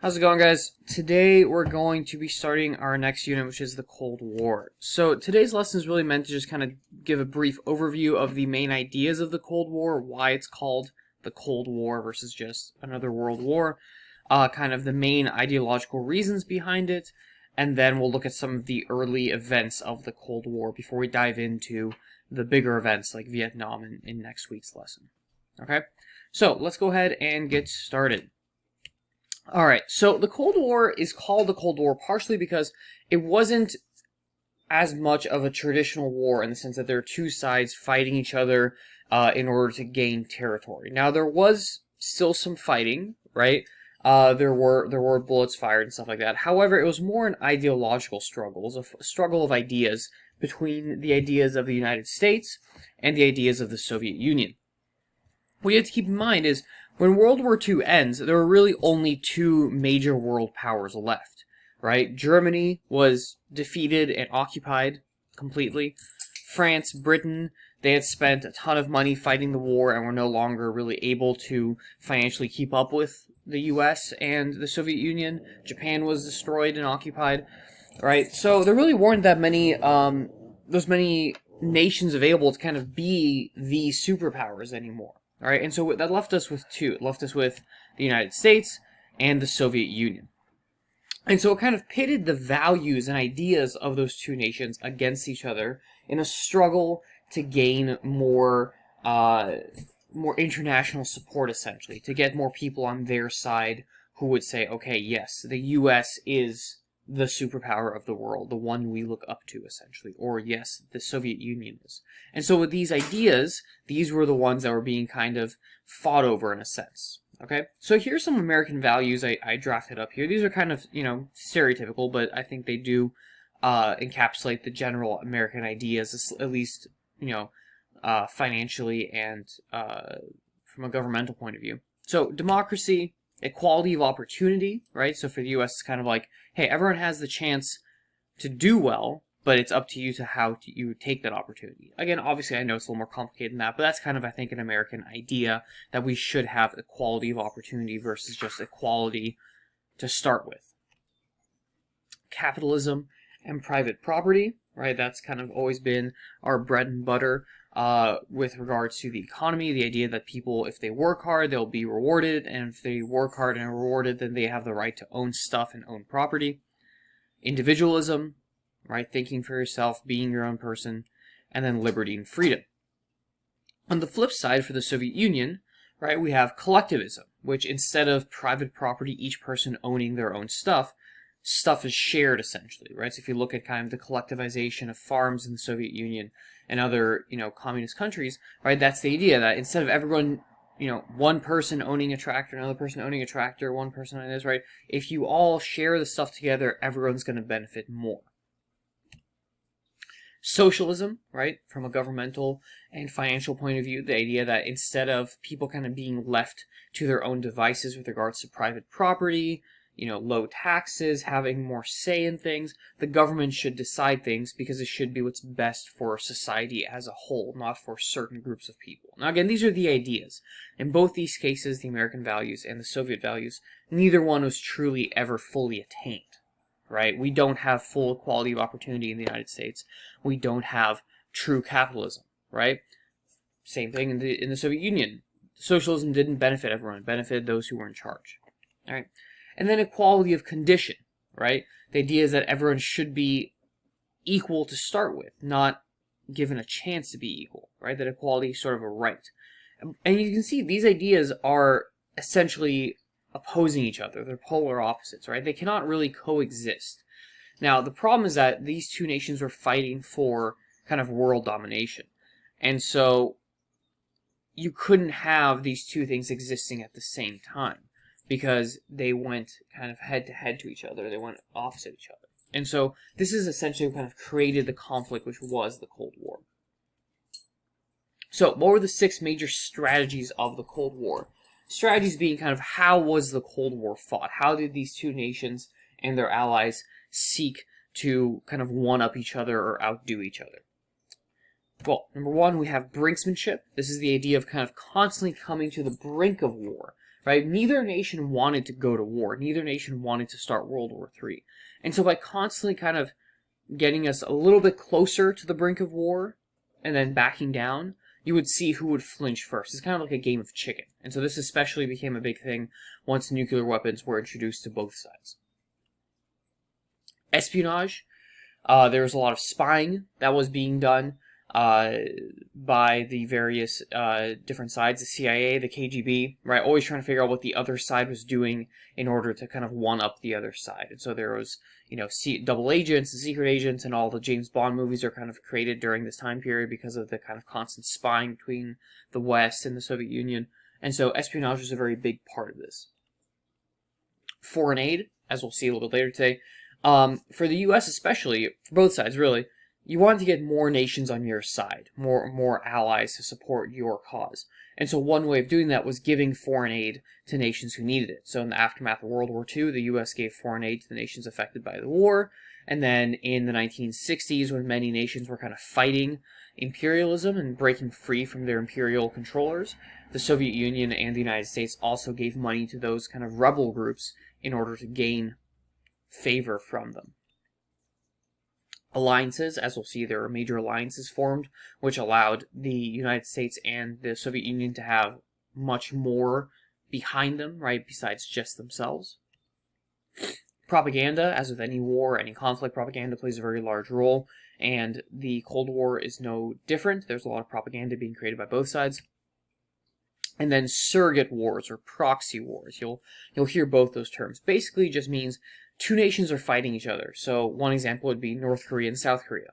How's it going, guys? Today we're going to be starting our next unit, which is the Cold War. So today's lesson is really meant to just kind of give a brief overview of the main ideas of the Cold War, why it's called the Cold War versus just another world war, kind of the main ideological reasons behind it, and then we'll look at some of the early events of the Cold War before we dive into the bigger events like Vietnam in next week's lesson. Okay? So let's go ahead and get started. Alright, so the Cold War is called the Cold War partially because it wasn't as much of a traditional war in the sense that there are two sides fighting each other in order to gain territory. Now, there was still some fighting, right? There were bullets fired and stuff like that. However, it was more an ideological struggle. It was a struggle of ideas between the ideas of the United States and the ideas of the Soviet Union. What you have to keep in mind is when World War II ends, there were really only two major world powers left, right? Germany was defeated and occupied completely. France, Britain, they had spent a ton of money fighting the war and were no longer really able to financially keep up with the US and the Soviet Union. Japan was destroyed and occupied, right? So there really weren't that many, those many nations available to kind of be the superpowers anymore. All right, and so that left us with two. It left us with the United States and the Soviet Union. And so it kind of pitted the values and ideas of those two nations against each other in a struggle to gain more international support, essentially, to get more people on their side who would say, okay, yes, the U.S. is the superpower of the world, the one we look up to, essentially. Or, yes, the Soviet Union is. And so with these ideas, these were the ones that were being kind of fought over in a sense. Okay? So here's some American values I drafted up here. These are kind of, stereotypical, but I think they do encapsulate the general American ideas, at least, financially and from a governmental point of view. So, democracy, equality of opportunity, right? So for the U.S., it's kind of like, hey, everyone has the chance to do well, but it's up to you to how you take that opportunity. Again, obviously, I know it's a little more complicated than that, but that's kind of, I think, an American idea that we should have equality of opportunity versus just equality to start with. Capitalism and private property, right? That's kind of always been our bread and butter with regards to the economy. The idea that people, if they work hard, they'll be rewarded, and if they work hard and are rewarded, then they have the right to own stuff and own property. Individualism, right? Thinking for yourself, being your own person, and then liberty and freedom. On the flip side, for the Soviet Union, right, we have collectivism, which instead of private property, each person owning their own stuff is shared, essentially, right? So if you look at kind of the collectivization of farms in the Soviet Union and other, communist countries, right, that's the idea that instead of everyone, one person owning a tractor, another person owning a tractor, one person owning this, right, if you all share the stuff together, everyone's going to benefit more. Socialism, right, from a governmental and financial point of view, the idea that instead of people kind of being left to their own devices with regards to private property, low taxes, having more say in things, the government should decide things because it should be what's best for society as a whole, not for certain groups of people. Now, again, these are the ideas. In both these cases, the American values and the Soviet values, neither one was truly ever fully attained, right? We don't have full equality of opportunity in the United States. We don't have true capitalism, right? Same thing in the Soviet Union. Socialism didn't benefit everyone. It benefited those who were in charge, all right? And then equality of condition, right? The idea is that everyone should be equal to start with, not given a chance to be equal, right? That equality is sort of a right. And you can see these ideas are essentially opposing each other. They're polar opposites, right? They cannot really coexist. Now, the problem is that these two nations were fighting for kind of world domination. And so you couldn't have these two things existing at the same time, because they went kind of head-to-head to each other. They went opposite each other. And so this is essentially what kind of created the conflict, which was the Cold War. So what were the 6 major strategies of the Cold War? Strategies being kind of how was the Cold War fought? How did these two nations and their allies seek to kind of one-up each other or outdo each other? Well, number 1, we have brinksmanship. This is the idea of kind of constantly coming to the brink of war, right? Neither nation wanted to go to war. Neither nation wanted to start World War III. And so by constantly kind of getting us a little bit closer to the brink of war and then backing down, you would see who would flinch first. It's kind of like a game of chicken. And so this especially became a big thing once nuclear weapons were introduced to both sides. Espionage. There was a lot of spying that was being done by the various different sides, the CIA, the KGB, right? Always trying to figure out what the other side was doing in order to kind of one-up the other side. And so there was, double agents and secret agents, and all the James Bond movies are kind of created during this time period because of the kind of constant spying between the West and the Soviet Union. And so espionage was a very big part of this. Foreign aid, as we'll see a little bit later today, for the U.S. especially, for both sides really, you wanted to get more nations on your side, more allies to support your cause. And so one way of doing that was giving foreign aid to nations who needed it. So in the aftermath of World War II, the U.S. gave foreign aid to the nations affected by the war. And then in the 1960s, when many nations were kind of fighting imperialism and breaking free from their imperial controllers, the Soviet Union and the United States also gave money to those kind of rebel groups in order to gain favor from them. Alliances, as we'll see, there were major alliances formed, which allowed the United States and the Soviet Union to have much more behind them, right, besides just themselves. Propaganda, as with any war, any conflict, propaganda plays a very large role, and the Cold War is no different. There's a lot of propaganda being created by both sides. And then surrogate wars, or proxy wars. You'll hear both those terms. Basically, it just means two nations are fighting each other. So one example would be North Korea and South Korea.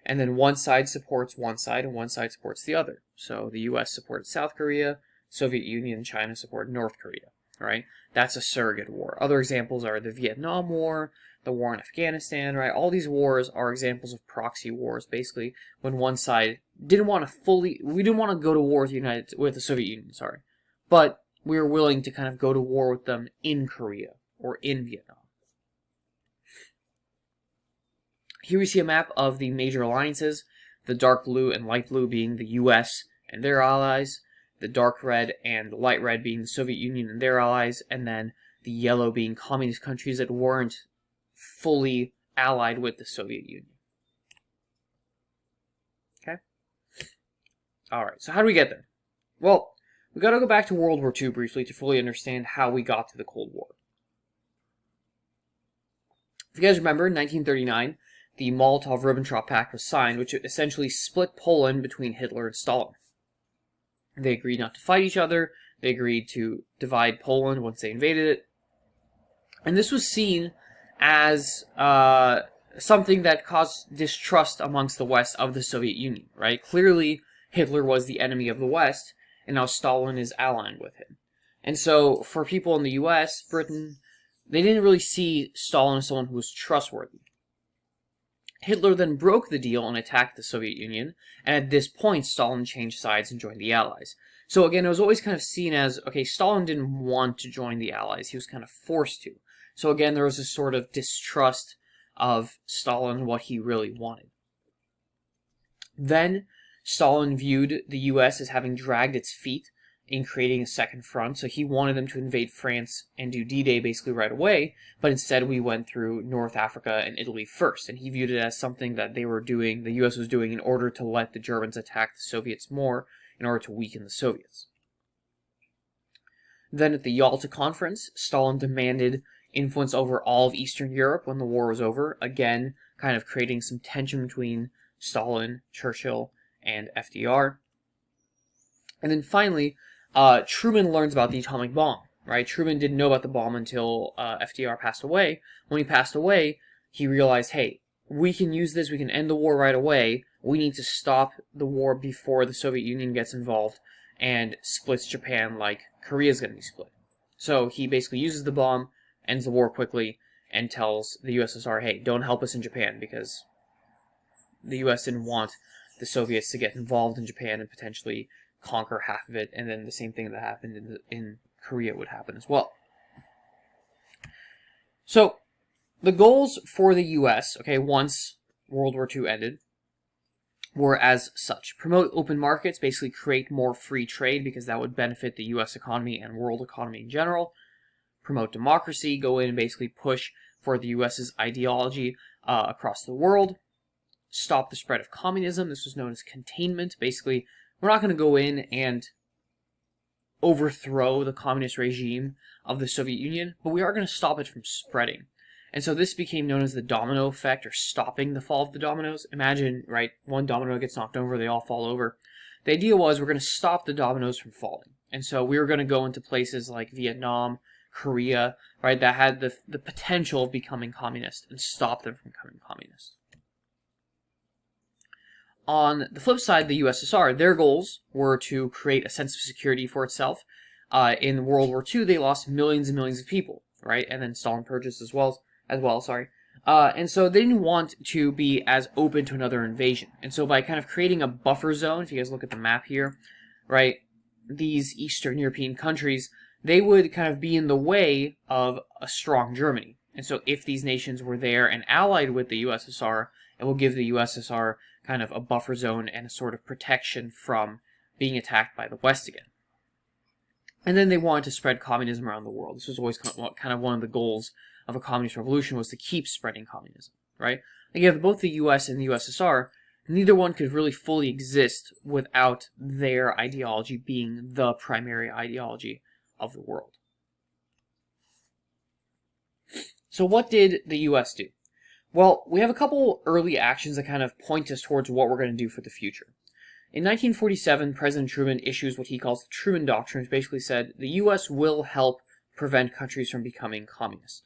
And then one side supports one side and one side supports the other. So the US supported South Korea, Soviet Union and China supported North Korea. Right? That's a surrogate war. Other examples are the Vietnam War, the war in Afghanistan, right? All these wars are examples of proxy wars, basically, when one side we didn't want to go to war with the Soviet Union, but we were willing to kind of go to war with them in Korea or in Vietnam. Here we see a map of the major alliances, the dark blue and light blue being the US and their allies, the dark red and light red being the Soviet Union and their allies, and then the yellow being communist countries that weren't fully allied with the Soviet Union. Okay? Alright, so how do we get there? Well, we've got to go back to World War II briefly to fully understand how we got to the Cold War. If you guys remember, in 1939, the Molotov-Ribbentrop Pact was signed, which essentially split Poland between Hitler and Stalin. They agreed not to fight each other. They agreed to divide Poland once they invaded it. And this was seen as something that caused distrust amongst the West of the Soviet Union, right? Clearly, Hitler was the enemy of the West, and now Stalin is allying with him. And so, for people in the US, Britain, they didn't really see Stalin as someone who was trustworthy. Hitler then broke the deal and attacked the Soviet Union, and at this point, Stalin changed sides and joined the Allies. So again, it was always kind of seen as, okay, Stalin didn't want to join the Allies, he was kind of forced to. So again, there was this sort of distrust of Stalin and what he really wanted. Then, Stalin viewed the US as having dragged its feet in creating a second front, so he wanted them to invade France and do D-Day basically right away, but instead we went through North Africa and Italy first, and he viewed it as something that they were doing, the US was doing in order to let the Germans attack the Soviets more, in order to weaken the Soviets. Then at the Yalta Conference, Stalin demanded influence over all of Eastern Europe when the war was over, again, kind of creating some tension between Stalin, Churchill, and FDR. And then finally, Truman learns about the atomic bomb, right? Truman didn't know about the bomb until FDR passed away. When he passed away, he realized, hey, we can use this, we can end the war right away. We need to stop the war before the Soviet Union gets involved and splits Japan like Korea's going to be split. So he basically uses the bomb, ends the war quickly, and tells the USSR, hey, don't help us in Japan, because the US didn't want the Soviets to get involved in Japan and potentially conquer half of it, and then the same thing that happened in Korea would happen as well. So, the goals for the US, okay, once World War II ended, were as such: promote open markets, basically create more free trade because that would benefit the US economy and world economy in general. Promote democracy, go in and basically push for the US's ideology across the world. Stop the spread of communism. This was known as containment. Basically, we're not going to go in and overthrow the communist regime of the Soviet Union, but we are going to stop it from spreading. And so this became known as the domino effect, or stopping the fall of the dominoes. Imagine, right, one domino gets knocked over, they all fall over. The idea was we're going to stop the dominoes from falling. And so we were going to go into places like Vietnam, Korea, right, that had the potential of becoming communist, and stop them from becoming communist. On the flip side, the USSR, their goals were to create a sense of security for itself. In World War II, they lost millions and millions of people, right? And then Stalin purchased as well. And so they didn't want to be as open to another invasion. And so by kind of creating a buffer zone, if you guys look at the map here, right, these Eastern European countries, they would kind of be in the way of a strong Germany. And so if these nations were there and allied with the USSR, it will give the USSR kind of a buffer zone and a sort of protection from being attacked by the West again. And then they wanted to spread communism around the world. This was always kind of one of the goals of a communist revolution, was to keep spreading communism, right? Again, both the US and the USSR, neither one could really fully exist without their ideology being the primary ideology of the world. So what did the US do? Well, we have a couple early actions that kind of point us towards what we're going to do for the future. In 1947, President Truman issues what he calls the Truman Doctrine, which basically said the U.S. will help prevent countries from becoming communist.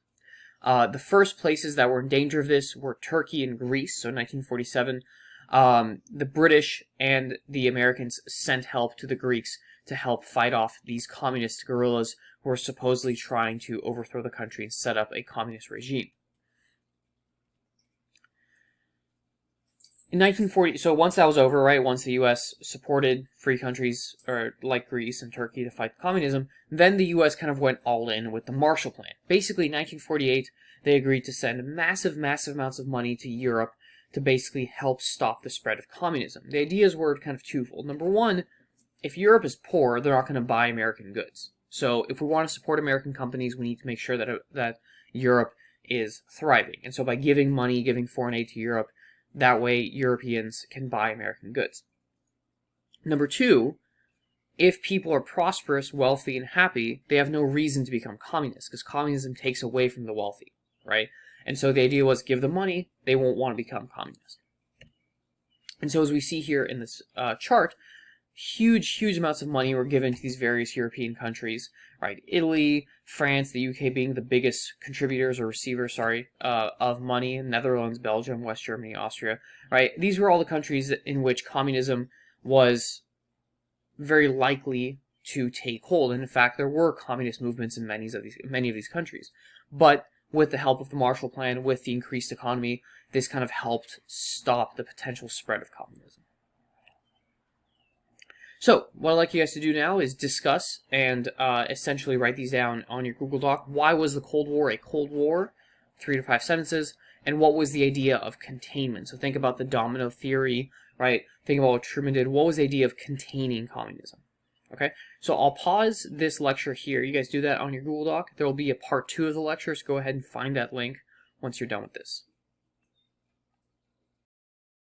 The first places that were in danger of this were Turkey and Greece. So in 1947, the British and the Americans sent help to the Greeks to help fight off these communist guerrillas who were supposedly trying to overthrow the country and set up a communist regime. In 1940, so once that was over, right, once the U.S. supported free countries or like Greece and Turkey to fight communism, then the U.S. kind of went all in with the Marshall Plan. Basically, in 1948, they agreed to send massive amounts of money to Europe to basically help stop the spread of communism. The ideas were kind of twofold. Number one, if Europe is poor, they're not going to buy American goods. So if we want to support American companies, we need to make sure that Europe is thriving. And so by giving money, giving foreign aid to Europe, that way Europeans can buy American goods. Number two, if people are prosperous, wealthy, and happy, they have no reason to become communists, because communism takes away from the wealthy, right? And so the idea was, give them money, they won't want to become communist. And so as we see here in this chart, huge amounts of money were given to these various European countries, right? Italy, France, the UK being the biggest contributors or receivers, of money, Netherlands, Belgium, West Germany, Austria, right? These were all the countries in which communism was very likely to take hold. And in fact, there were communist movements in many of these countries. But with the help of the Marshall Plan, with the increased economy, this kind of helped stop the potential spread of communism. So, what I'd like you guys to do now is discuss and essentially write these down on your Google Doc. Why was the Cold War a Cold War? 3 to 5 sentences. And what was the idea of containment? So think about the domino theory, right? Think about what Truman did. What was the idea of containing communism? Okay, so I'll pause this lecture here. You guys do that on your Google Doc. There will be a part 2 of the lecture, so go ahead and find that link once you're done with this.